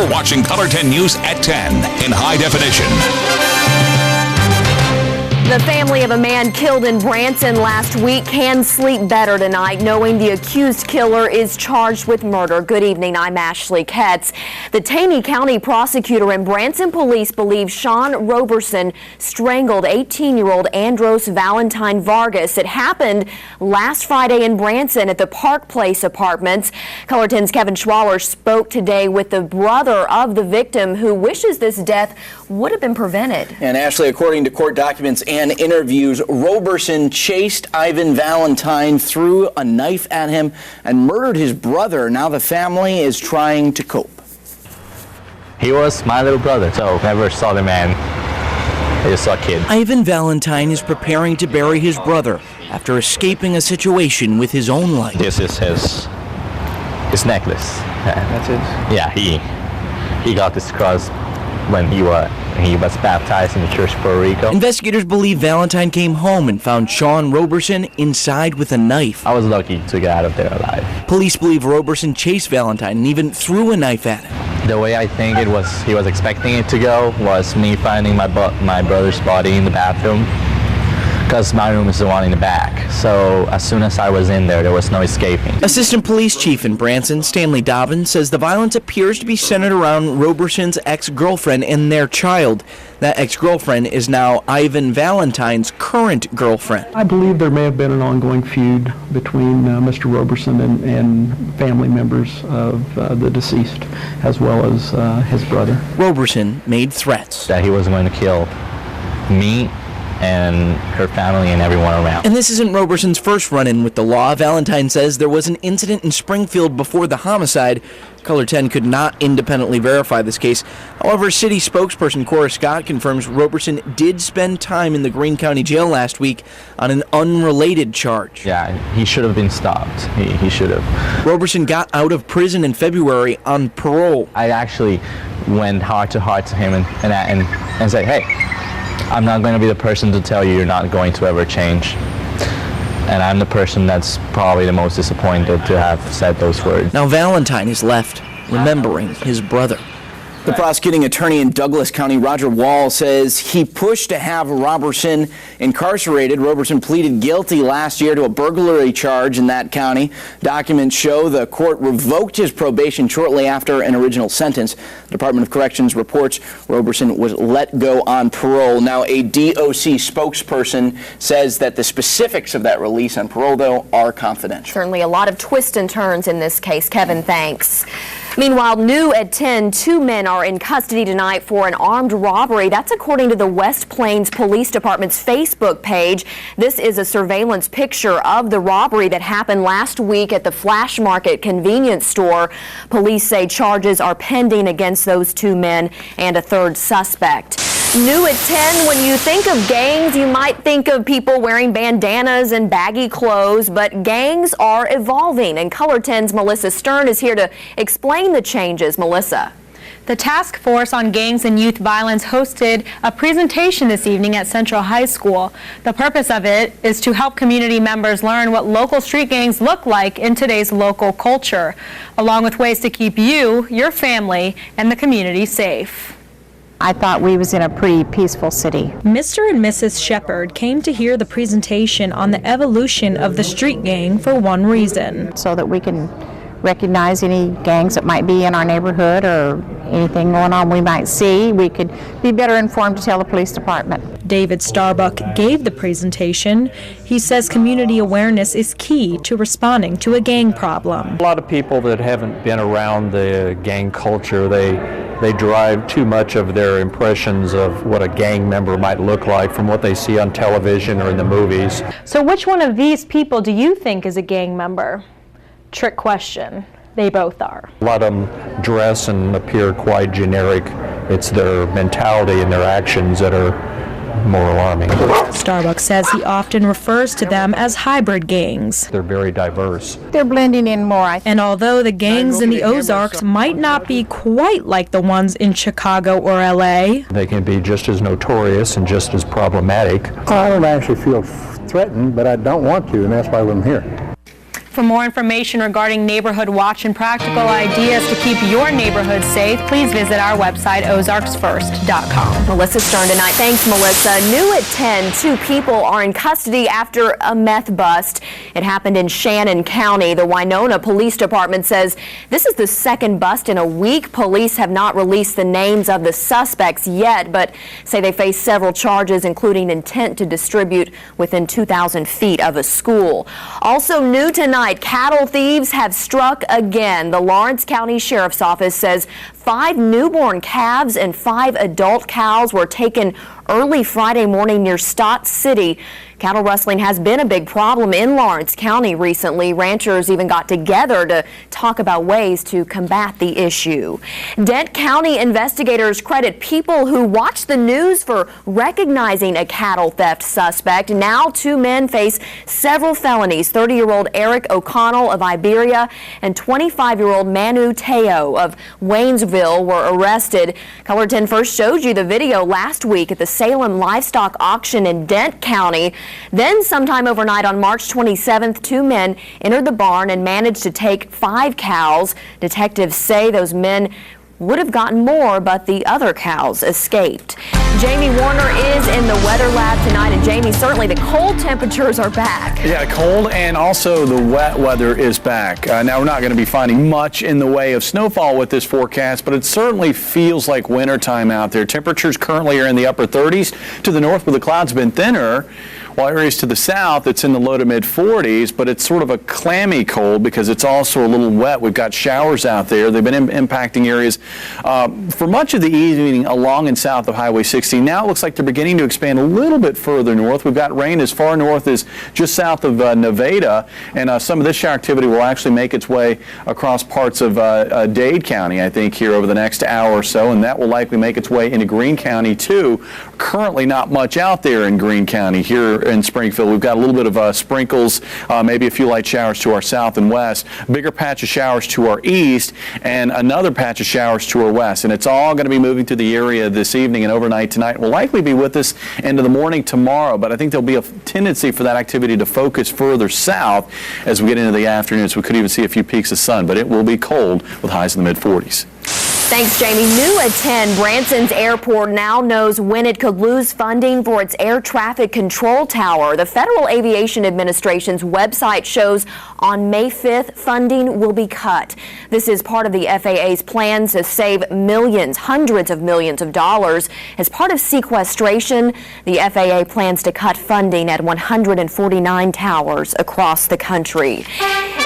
You're watching Color 10 News at 10 in high definition. The family of a man killed in Branson last week can sleep better tonight knowing the accused killer is charged with murder. Good evening, I'm Ashley Ketz. The Taney County prosecutor and Branson police believe Sean Roberson strangled 18-year-old Andros Valentine Vargas. It happened last Friday in Branson at the Park Place Apartments. Color 10's Kevin Schwaller spoke today with the brother of the victim who wishes this death would have been prevented. And Ashley, according to court documents and interviews, Roberson chased Ivan Valentine, threw a knife at him, and murdered his brother. Now the family is trying to cope. He was my little brother, so never saw the man. I just saw a kid. Ivan Valentine is preparing to bury his brother after escaping a situation with his own life. This is his necklace. That's it? Yeah, he got this cross when he was baptized in the Church of Puerto Rico. Investigators believe Valentine came home and found Sean Roberson inside with a knife. I was lucky to get out of there alive. Police believe Roberson chased Valentine and even threw a knife at him. The way I think he was expecting it to go was me finding my brother's body in the bathroom, because my room is the one in the back. So as soon as I was in there was no escaping. Assistant Police Chief in Branson, Stanley Dobbin, says the violence appears to be centered around Roberson's ex-girlfriend and their child. That ex-girlfriend is now Ivan Valentine's current girlfriend. I believe there may have been an ongoing feud between Mr. Roberson and family members of the deceased, as well as his brother. Roberson made threats that he was going to kill me and her family and everyone around. And this isn't Roberson's first run-in with the law. Valentine says there was an incident in Springfield before the homicide. Color 10 could not independently verify this case. However, city spokesperson Cora Scott confirms Roberson did spend time in the Greene County Jail last week on an unrelated charge. Yeah, he should have been stopped. He should have. Roberson got out of prison in February on parole. I actually went heart to him and said, hey, I'm not going to be the person to tell you you're not going to ever change. And I'm the person that's probably the most disappointed to have said those words. Now Valentine is left remembering his brother. The prosecuting attorney in Douglas County, Roger Wall, says he pushed to have Roberson incarcerated. Roberson pleaded guilty last year to a burglary charge in that county. Documents show the court revoked his probation shortly after an original sentence. The Department of Corrections reports Roberson was let go on parole. Now, a DOC spokesperson says that the specifics of that release on parole, though, are confidential. Certainly a lot of twists and turns in this case. Kevin, thanks. Meanwhile, new at 10, 2 men are in custody tonight for an armed robbery. That's according to the West Plains Police Department's Facebook page. This is a surveillance picture of the robbery that happened last week at the Flash Market convenience store. Police say charges are pending against those 2 men and a third suspect. New at 10, when you think of gangs, you might think of people wearing bandanas and baggy clothes, but gangs are evolving, and Color 10's Melissa Stern is here to explain the changes. Melissa. The Task Force on Gangs and Youth Violence hosted a presentation this evening at Central High School. The purpose of it is to help community members learn what local street gangs look like in today's local culture, along with ways to keep you, your family, and the community safe. I thought we was in a pretty peaceful city. Mr. and Mrs. Shepard came to hear the presentation on the evolution of the street gang for one reason. So that we can recognize any gangs that might be in our neighborhood or anything going on we might see. We could be better informed to tell the police department. David Starbuck gave the presentation. He says community awareness is key to responding to a gang problem. A lot of people that haven't been around the gang culture, they derive too much of their impressions of what a gang member might look like from what they see on television or in the movies. So which one of these people do you think is a gang member? Trick question. They both are. A lot of them dress and appear quite generic. It's their mentality and their actions that are more alarming. Starbuck says he often refers to them as hybrid gangs. They're very diverse. They're blending in more. And although the gangs in the Ozarks might not be quite like the ones in Chicago or LA, they can be just as notorious and just as problematic. I don't actually feel threatened, but I don't want to, and that's why I'm here. For more information regarding Neighborhood Watch and practical ideas to keep your neighborhood safe, please visit our website, ozarksfirst.com. Melissa Stern tonight. Thanks, Melissa. New at 10, 2 people are in custody after a meth bust. It happened in Shannon County. The Winona Police Department says this is the second bust in a week. Police have not released the names of the suspects yet, but say they face several charges, including intent to distribute within 2,000 feet of a school. Also new tonight, cattle thieves have struck again. The Lawrence County Sheriff's Office says 5 newborn calves and 5 adult cows were taken early Friday morning near Stott City. Cattle rustling has been a big problem in Lawrence County recently. Ranchers even got together to talk about ways to combat the issue. Dent County investigators credit people who watched the news for recognizing a cattle theft suspect. Now 2 men face several felonies. 30-year-old Eric O'Connell of Iberia and 25-year-old Manu Teo of Waynesville were arrested. Color 10 first showed you the video last week at the Salem Livestock Auction in Dent County. Then sometime overnight on March 27th, 2 men entered the barn and managed to take 5 cows. Detectives say those men would have gotten more, but the other cows escaped. Jamie Warner is in the weather lab tonight, and Jamie, certainly the cold temperatures are back. Yeah, cold, and also the wet weather is back. Now, we're not going to be finding much in the way of snowfall with this forecast, but it certainly feels like wintertime out there. Temperatures currently are in the upper 30s. To the north, where the clouds have been thinner, while areas to the south, it's in the low to mid 40s, but it's sort of a clammy cold because it's also a little wet. We've got showers out there. They've been impacting areas for much of the evening along and south of Highway 60. Now it looks like they're beginning to expand a little bit further north. We've got rain as far north as just south of Nevada, and some of this shower activity will actually make its way across parts of Dade County, I think, here over the next hour or so, and that will likely make its way into Greene County, too. Currently not much out there in Greene County here in Springfield. We've got a little bit of sprinkles, maybe a few light showers to our south and west, bigger patch of showers to our east, and another patch of showers to our west. And it's all going to be moving to the area this evening and overnight tonight. Will likely be with us into the morning tomorrow, but I think there'll be a tendency for that activity to focus further south as we get into the afternoon. So we could even see a few peaks of sun, but it will be cold with highs in the mid 40s. Thanks, Jamie. New at 10, Branson's Airport now knows when it could lose funding for its air traffic control tower. The Federal Aviation Administration's website shows on May 5th, funding will be cut. This is part of the FAA's plans to save millions, hundreds of millions of dollars. As part of sequestration, the FAA plans to cut funding at 149 towers across the country.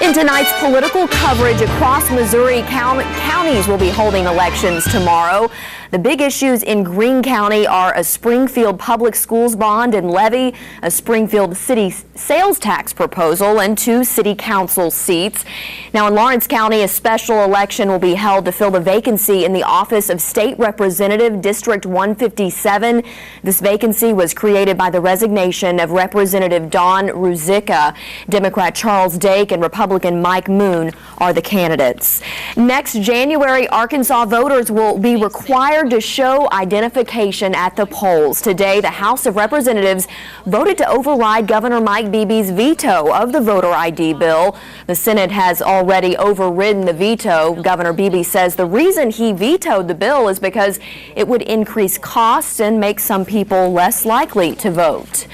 In tonight's political coverage across Missouri, counties will be holding elections tomorrow. The big issues in Greene County are a Springfield Public Schools bond and levy, a Springfield city sales tax proposal, and 2 city council seats. Now in Lawrence County, a special election will be held to fill the vacancy in the office of State Representative District 157. This vacancy was created by the resignation of Representative Don Ruzicka. Democrat Charles Dake and Republican Mike Moon are the candidates. Next January, Arkansas voters will be required to show identification at the polls. Today, the House of Representatives voted to override Governor Mike Beebe's veto of the voter ID bill. The Senate has already overridden the veto. Governor Beebe says the reason he vetoed the bill is because it would increase costs and make some people less likely to vote.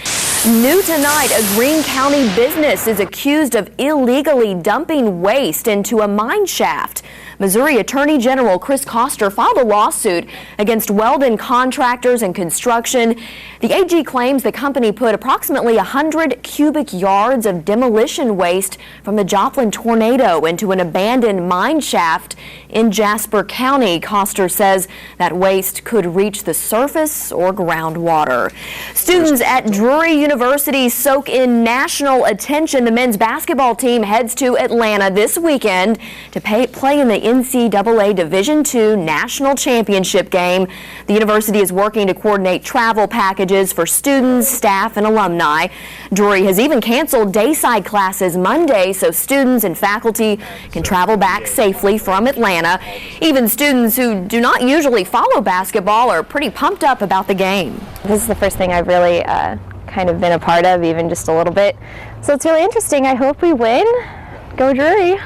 New tonight, a Greene County business is accused of illegally dumping waste into a mine shaft. Missouri Attorney General Chris Koster filed a lawsuit against Weldon Contractors and Construction. The AG claims the company put approximately 100 cubic yards of demolition waste from the Joplin tornado into an abandoned mine shaft in Jasper County. Koster says that waste could reach the surface or groundwater. Students at Drury University soak in national attention. The men's basketball team heads to Atlanta this weekend to play in the NCAA Division II National Championship game. The university is working to coordinate travel packages for students, staff, and alumni. Drury has even canceled dayside classes Monday so students and faculty can travel back safely from Atlanta. Even students who do not usually follow basketball are pretty pumped up about the game. This is the first thing I've really kind of been a part of, even just a little bit. So it's really interesting. I hope we win. Go Drury.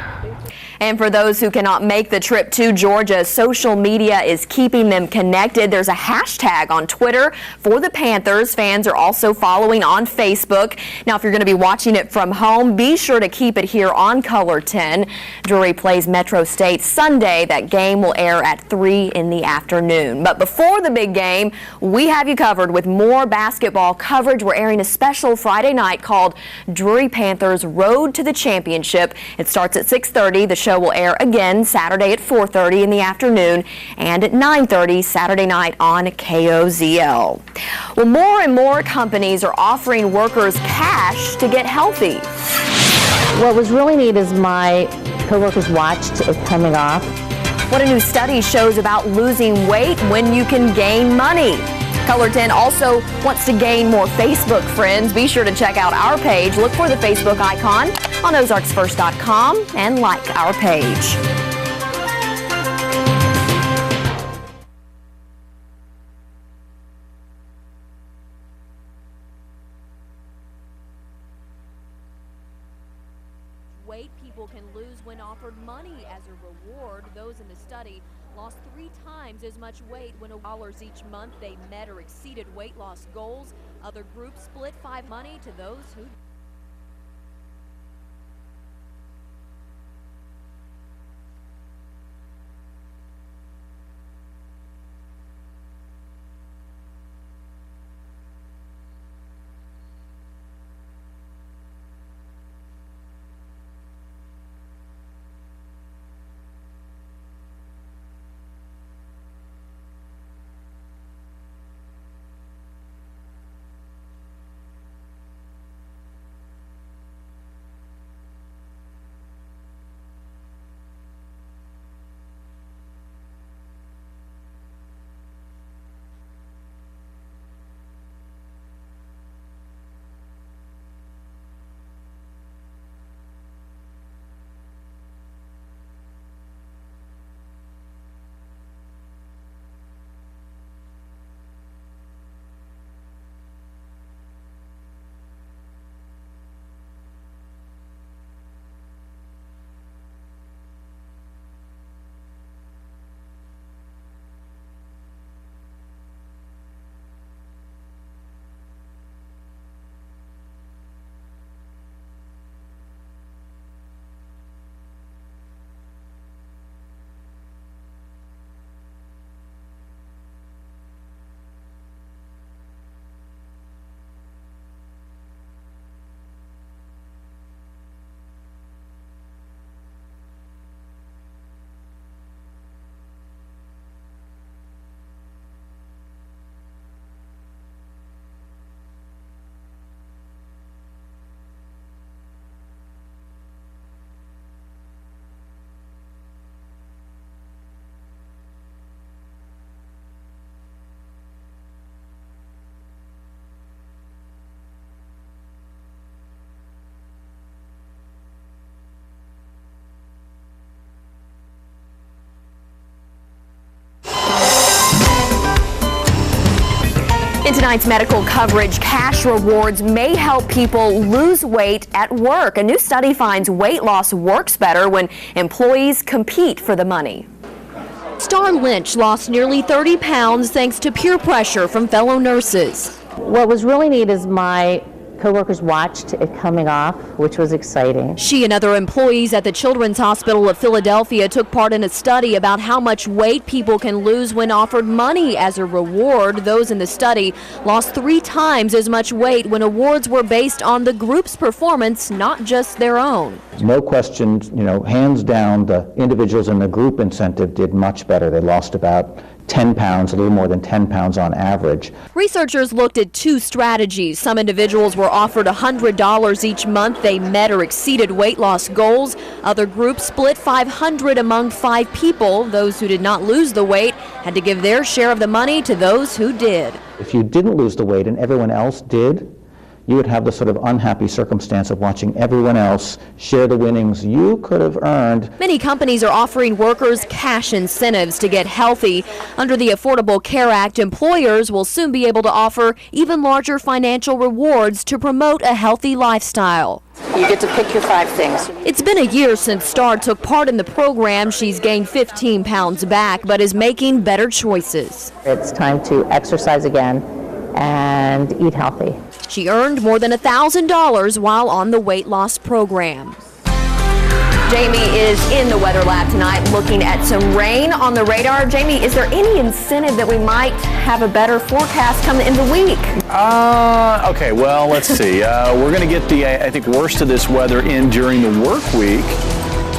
And for those who cannot make the trip to Georgia, social media is keeping them connected. There's a hashtag on Twitter for the Panthers. Fans are also following on Facebook. Now, if you're going to be watching it from home, be sure to keep it here on Color 10. Drury plays Metro State Sunday. That game will air at 3 in the afternoon. But before the big game, we have you covered with more basketball coverage. We're airing a special Friday night called Drury Panthers Road to the Championship. It starts at 6:30. The show will air again Saturday at 4:30 in the afternoon and at 9:30 Saturday night on KOZL. Well, more and more companies are offering workers cash to get healthy. What was really neat is my coworkers watched it coming off. What a new study shows about losing weight when you can gain money. Color 10 also wants to gain more Facebook friends. Be sure to check out our page. Look for the Facebook icon on ozarksfirst.com and like our page. Weight people can lose when offered money as a reward. Those in the study lost 3 times as much weight when $1 each month they met or exceeded weight loss goals. Other groups split money to those who In tonight's medical coverage, cash rewards may help people lose weight at work. A new study finds weight loss works better when employees compete for the money. Star Lynch lost nearly 30 pounds thanks to peer pressure from fellow nurses. What was really neat is my coworkers watched it coming off, which was exciting. She and other employees at the Children's Hospital of Philadelphia took part in a study about how much weight people can lose when offered money as a reward. Those in the study lost 3 times as much weight when awards were based on the group's performance, not just their own. No question, hands down, the individuals in the group incentive did much better. They lost about 10 pounds, a little more than 10 pounds on average. Researchers looked at 2 strategies. Some individuals were offered $100 each month they met or exceeded weight loss goals. Other groups split $500 among 5 people. Those who did not lose the weight had to give their share of the money to those who did. If you didn't lose the weight and everyone else did, you would have the sort of unhappy circumstance of watching everyone else share the winnings you could have earned. Many companies are offering workers cash incentives to get healthy. Under the Affordable Care Act, employers will soon be able to offer even larger financial rewards to promote a healthy lifestyle. You get to pick your 5 things. It's been a year since Starr took part in the program. She's gained 15 pounds back, but is making better choices. It's time to exercise again and eat healthy. She earned more than $1,000 while on the weight loss program. Jamie is in the weather lab tonight looking at some rain on the radar. Jamie, is there any incentive that we might have a better forecast coming in the week? Okay, well, let's see. We're going to get the, I think, worst of this weather in during the work week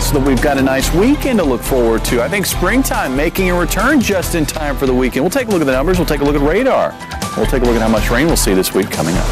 so that we've got a nice weekend to look forward to. I think springtime making a return just in time for the weekend. We'll take a look at the numbers. We'll take a look at radar. We'll take a look at how much rain we'll see this week coming up.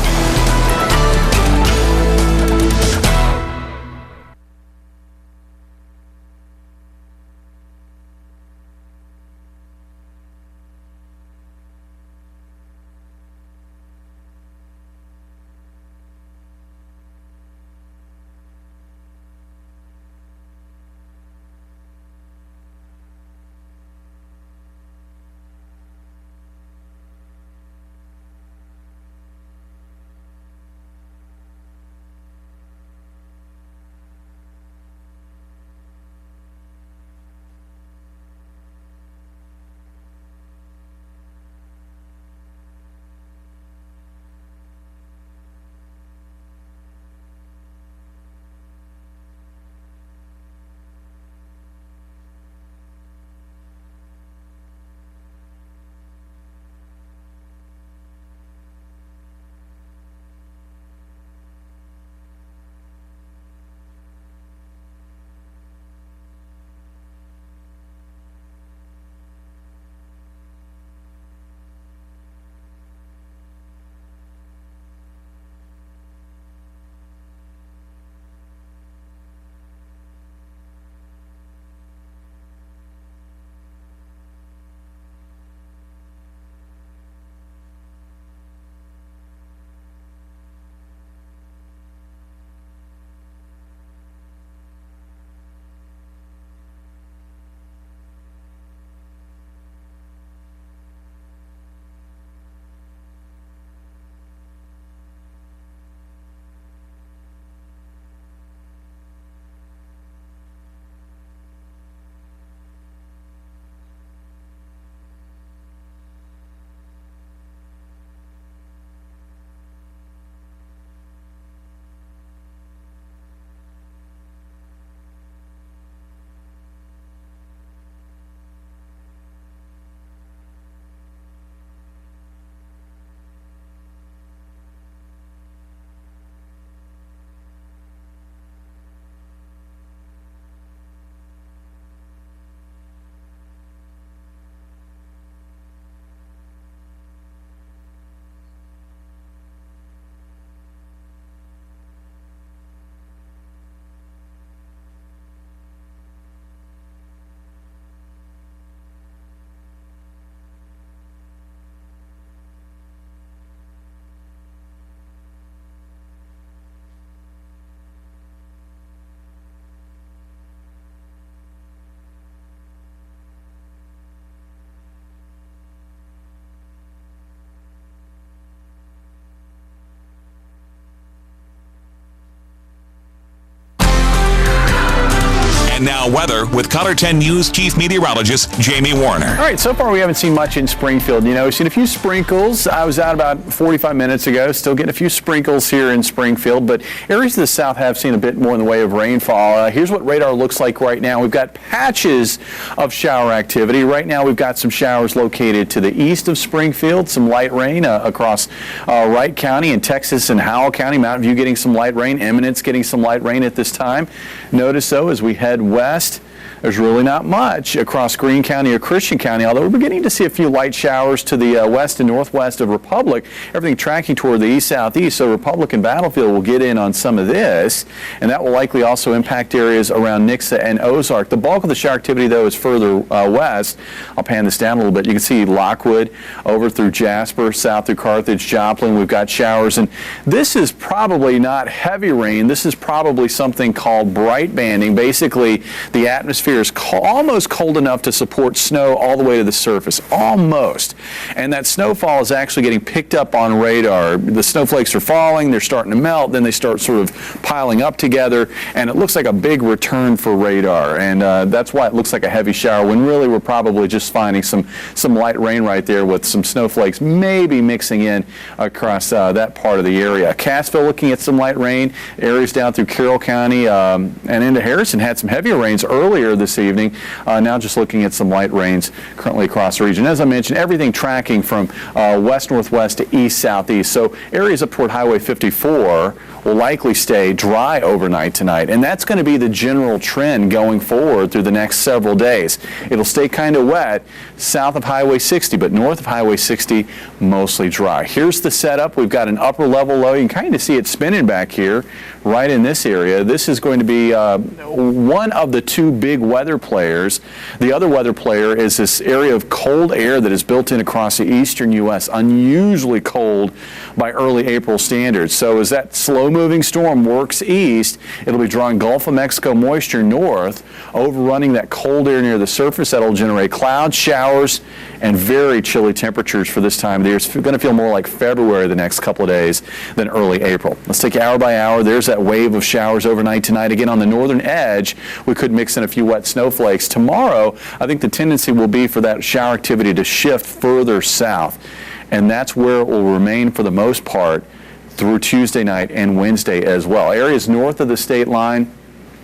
And now weather with Color 10 News Chief Meteorologist Jamie Warner. All right, so far we haven't seen much in Springfield. You know, we've seen a few sprinkles. I was out about 45 minutes ago, still getting a few sprinkles here in Springfield, but areas of the south have seen a bit more in the way of rainfall. Here's what radar looks like right now. We've got patches of shower activity. Right now we've got some showers located to the east of Springfield, some light rain across Wright County and Texas and Howell County. Mountain View getting some light rain. Eminence getting some light rain at this time. Notice, though, as we head west, there's really not much across Greene County or Christian County, although we're beginning to see a few light showers to the west and northwest of Republic. Everything tracking toward the east-southeast, so Republican Battlefield will get in on some of this, and that will likely also impact areas around Nixa and Ozark. The bulk of the shower activity, though, is further west. I'll pan this down a little bit. You can see Lockwood over through Jasper, south through Carthage, Joplin. We've got showers, and this is probably not heavy rain. This is probably something called bright banding. Basically, the atmosphere is almost cold enough to support snow all the way to the surface, almost. And that snowfall is actually getting picked up on radar. The snowflakes are falling, they're starting to melt, then they start sort of piling up together, and it looks like a big return for radar. And that's why it looks like a heavy shower, when really we're probably just finding some light rain right there with some snowflakes maybe mixing in across that part of the area. Cassville looking at some light rain. Areas down through Carroll County and into Harrison had some heavier rains earlier this evening. Now just looking at some light rains currently across the region. As I mentioned, everything tracking from west-northwest to east-southeast. So areas up toward Highway 54 will likely stay dry overnight tonight, and that's going to be the general trend going forward through the next several days. It'll stay kind of wet south of Highway 60, but north of Highway 60, mostly dry. Here's the setup. We've got an upper level low. You can kind of see it spinning back here right in this area. This is going to be one of the two big weather players. The other weather player is this area of cold air that is built in across the eastern U.S., unusually cold by early April standards. So as that slow-moving storm works east, it'll be drawing Gulf of Mexico moisture north, overrunning that cold air near the surface. That'll generate clouds, showers, and very chilly temperatures for this time of the year. It's going to feel more like February the next couple of days than early April. Let's take it hour by hour. There's that wave of showers overnight tonight. Again, on the northern edge, we could mix in a few wet snowflakes. Tomorrow, I think the tendency will be for that shower activity to shift further south, and that's where it will remain for the most part through Tuesday night and Wednesday as well. Areas north of the state line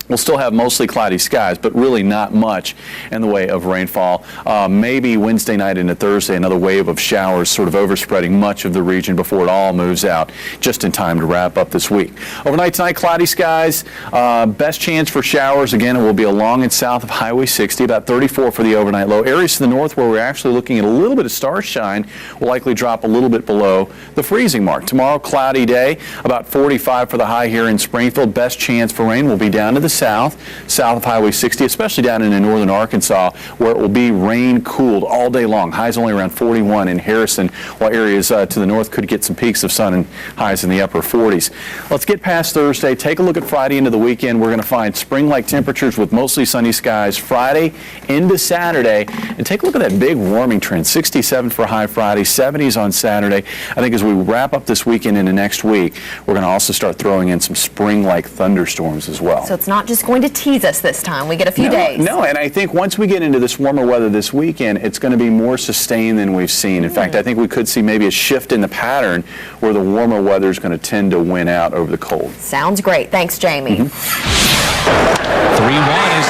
we'll still have mostly cloudy skies, but really not much in the way of rainfall. Maybe Wednesday night into Thursday, another wave of showers sort of overspreading much of the region before it all moves out, just in time to wrap up this week. Overnight tonight, cloudy skies. Best chance for showers, again, it will be along and south of Highway 60, about 34 for the overnight low. Areas to the north where we're actually looking at a little bit of starshine will likely drop a little bit below the freezing mark. Tomorrow, cloudy day, about 45 for the high here in Springfield. Best chance for rain will be down to the south of Highway 60, especially down into northern Arkansas, where it will be rain cooled all day long. Highs only around 41 in Harrison, while areas to the north could get some peaks of sun and highs in the upper 40s. Let's get past Thursday. Take a look at Friday into the weekend. We're going to find spring-like temperatures with mostly sunny skies Friday into Saturday. And take a look at that big warming trend. 67 for high Friday, 70s on Saturday. I think as we wrap up this weekend into next week, we're going to also start throwing in some spring-like thunderstorms as well. So it's not just going to tease us this time. We get a few days. No, and I think once we get into this warmer weather this weekend, it's going to be more sustained than we've seen. In fact, I think we could see maybe a shift in the pattern where the warmer weather is going to tend to win out over the cold. Sounds great. Thanks, Jamie. 3-1 is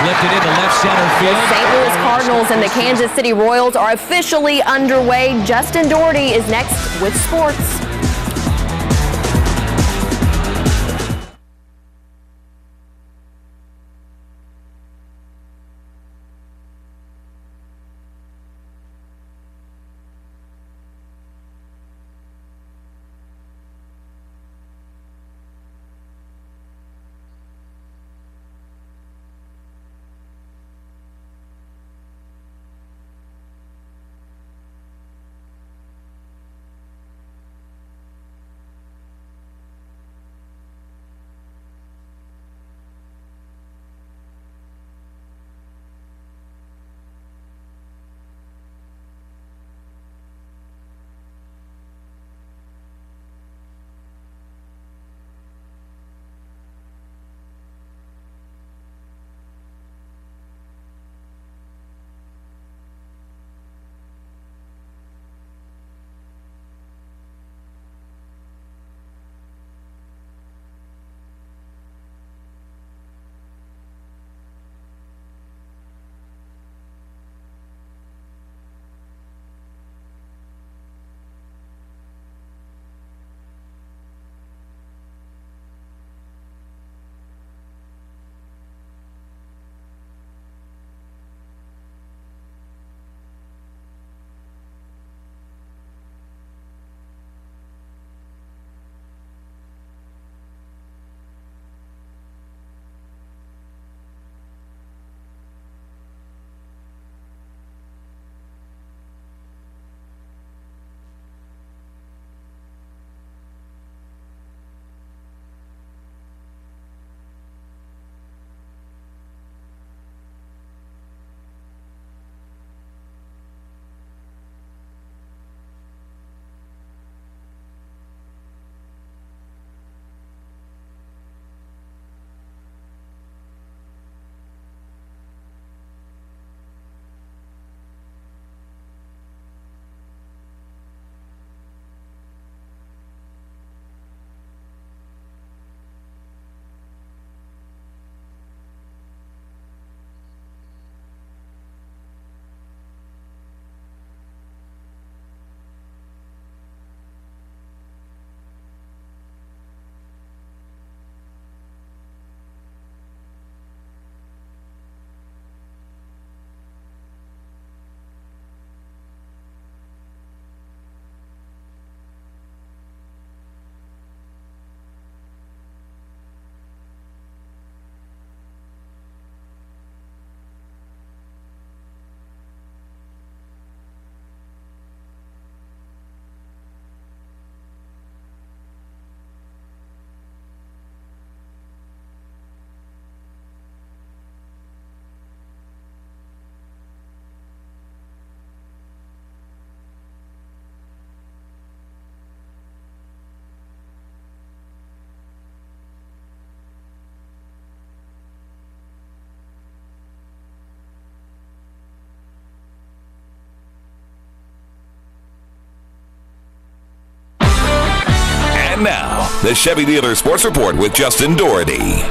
lifted into left center field. The St. Louis Cardinals and the Kansas City Royals are officially underway. Justin Doherty is next with sports. And now, the Chevy Dealer Sports Report with Justin Doherty.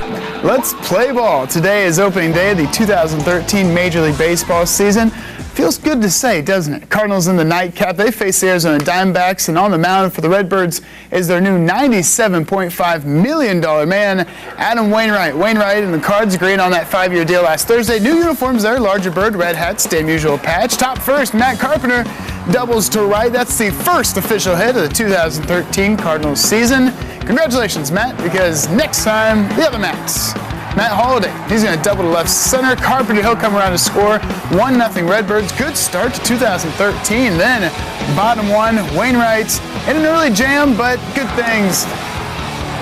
Let's play ball. Today is opening day of the 2013 Major League Baseball season. Feels good to say, doesn't it? Cardinals in the nightcap. They face the Arizona Diamondbacks, and on the mound for the Redbirds is their new $97.5 million man, Adam Wainwright. Wainwright and the Cards agreed on that 5-year deal last Thursday. New uniforms there, larger bird, red hats, same usual patch. Top first, Matt Carpenter doubles to right. That's the first official hit of the 2013 Cardinals season. Congratulations, Matt, because next time, the other Matt's. Matt Holliday, he's going to double to left center. Carpenter, he'll come around to score. 1-0 Redbirds. Good start to 2013. Then, bottom one, Wainwright in an early jam, but good things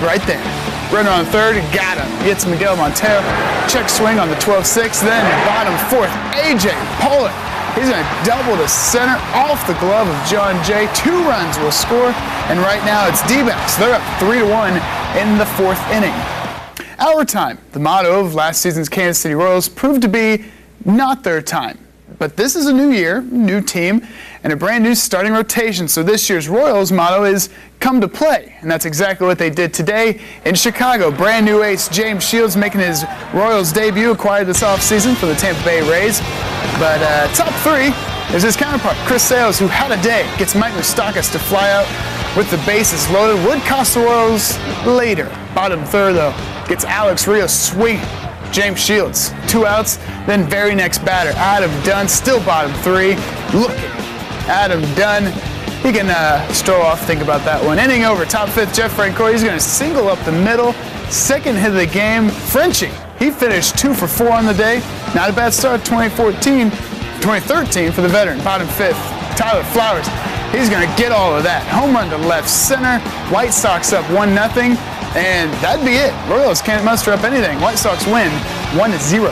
right there. Runner on third, got him. Gets Miguel Montero. Check swing on the 12-6. Then, bottom fourth, A.J. Pollock. He's going to double to center off the glove of John Jay. 2 runs will score, and right now it's D-backs. They're up 3-1 in the 4th inning. Our time, the motto of last season's Kansas City Royals, proved to be not their time. But this is a new year, new team, and a brand new starting rotation. So this year's Royals motto is come to play. And that's exactly what they did today in Chicago. Brand new ace James Shields making his Royals debut, acquired this offseason for the Tampa Bay Rays. But top 3 is his counterpart, Chris Sales, who had a day. Gets Mike Moustakas to fly out with the bases loaded. Would cost the Royals later. Bottom third, though, gets Alex Rios swinging. James Shields, 2 outs. Then very next batter, Adam Dunn, still bottom 3. Look at Adam Dunn. He can stroll off, think about that one. Inning over, top 5th, Jeff Francoeur. He's going to single up the middle. Second hit of the game, Frenchie. He finished 2 for 4 on the day. Not a bad start, 2013 for the veteran. Bottom 5th, Tyler Flowers. He's going to get all of that. Home run to left center. White Sox up 1-0. And that'd be it. Royals can't muster up anything. White Sox win 1-0.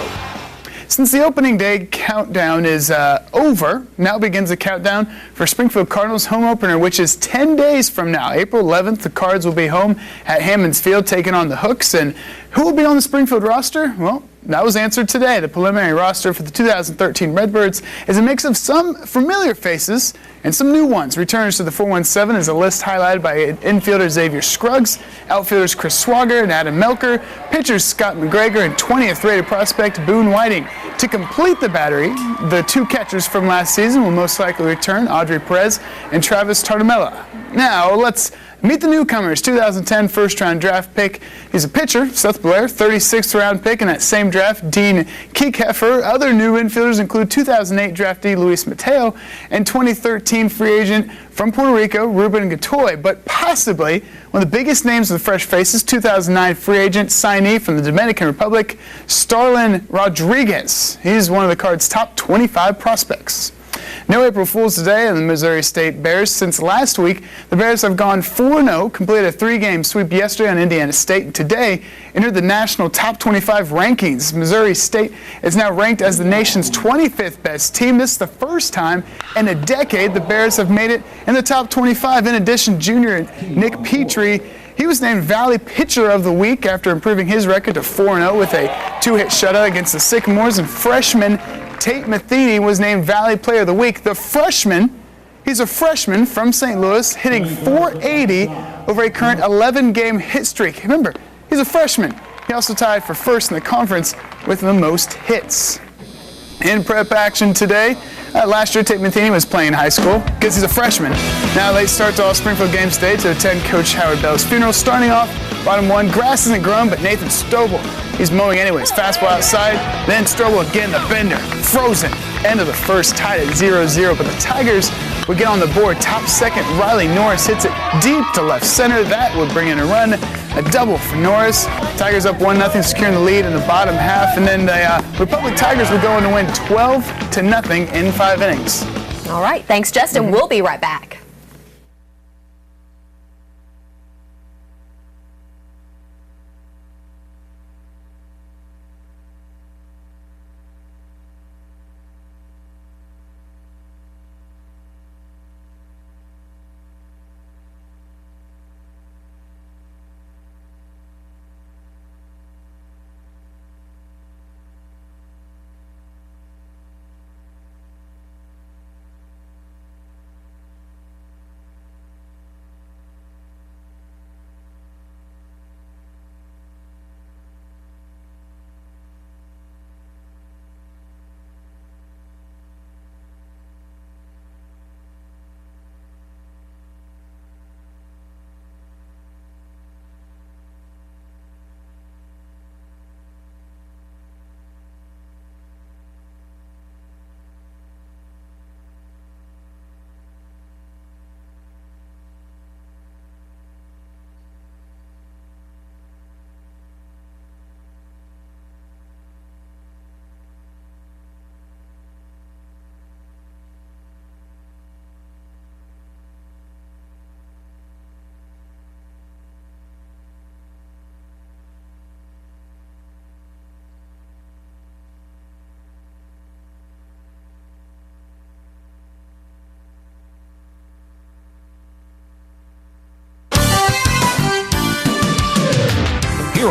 Since the opening day countdown is over, now begins the countdown for Springfield Cardinals home opener, which is 10 days from now. April 11th, the Cards will be home at Hammons Field taking on the Hooks. And who will be on the Springfield roster? Well, that was answered today. The preliminary roster for the 2013 Redbirds is a mix of some familiar faces and some new ones. Returners to the 417 is a list highlighted by infielder Xavier Scruggs, outfielders Chris Swagger and Adam Melker, pitchers Scott McGregor, and 20th rated prospect Boone Whiting. To complete the battery, the 2 catchers from last season will most likely return, Audrey Perez and Travis Tartamella. Now, let's meet the newcomers. 2010 first-round draft pick. He's a pitcher, Seth Blair. 36th round pick in that same draft, Dean Kiekeffer. Other new infielders include 2008 draftee Luis Mateo and 2013 free agent from Puerto Rico, Ruben Gatoy. But possibly one of the biggest names of the fresh faces, 2009 free agent signee from the Dominican Republic, Starlin Rodriguez. He's one of the Cards' top 25 prospects. No April Fools today on the Missouri State Bears. Since last week, the Bears have gone 4-0, completed a 3-game sweep yesterday on Indiana State, and today entered the national top 25 rankings. Missouri State is now ranked as the nation's 25th best team. This is the first time in a decade the Bears have made it in the top 25. In addition, junior Nick Petrie, he was named Valley Pitcher of the Week after improving his record to 4-0 with a 2-hit shutout against the Sycamores, and freshman Tate Matheny was named Valley Player of the Week. The freshman, he's a freshman from St. Louis, hitting .480 over a current 11-game hit streak. Remember, he's a freshman. He also tied for first in the conference with the most hits. In prep action today, last year Tate Matheny was playing high school because he's a freshman. Now late start to all Springfield games today to attend Coach Howard Bell's funeral. Starting off, bottom 1, grass isn't grown, but Nathan Strobel, he's mowing anyways. Fastball outside, then Strobel again, the bender, frozen. End of the first, tied at 0-0, but the Tigers would get on the board. Top second, Riley Norris hits it deep to left center. That would bring in a run, a double for Norris. Tigers up 1-0, securing the lead in the bottom half, and then the Republic Tigers would go on to win 12-0 in 5 innings. All right, thanks, Justin. We'll be right back.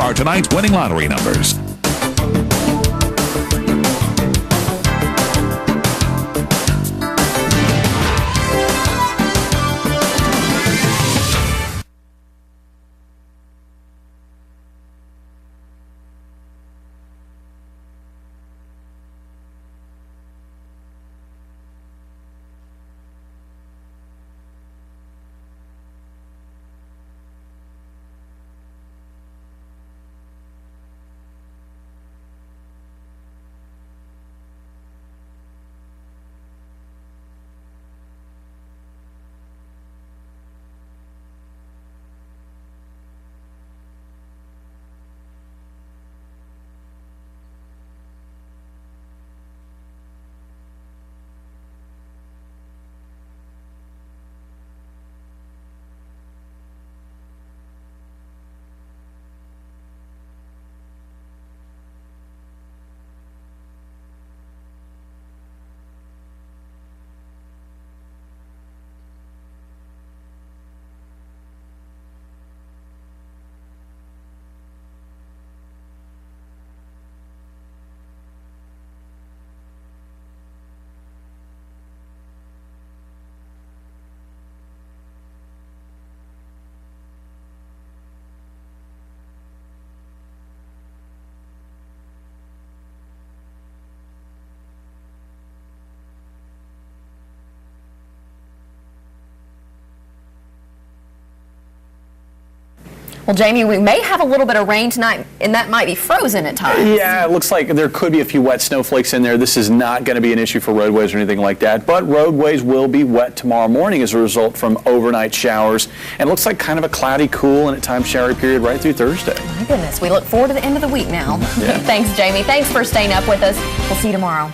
are tonight's winning lottery numbers. Well, Jamie, we may have a little bit of rain tonight, and that might be frozen at times. Yeah, it looks like there could be a few wet snowflakes in there. This is not going to be an issue for roadways or anything like that, but roadways will be wet tomorrow morning as a result from overnight showers. And it looks like kind of a cloudy, cool, and at times showery period right through Thursday. My goodness, we look forward to the end of the week now. Yeah. Thanks, Jamie. Thanks for staying up with us. We'll see you tomorrow.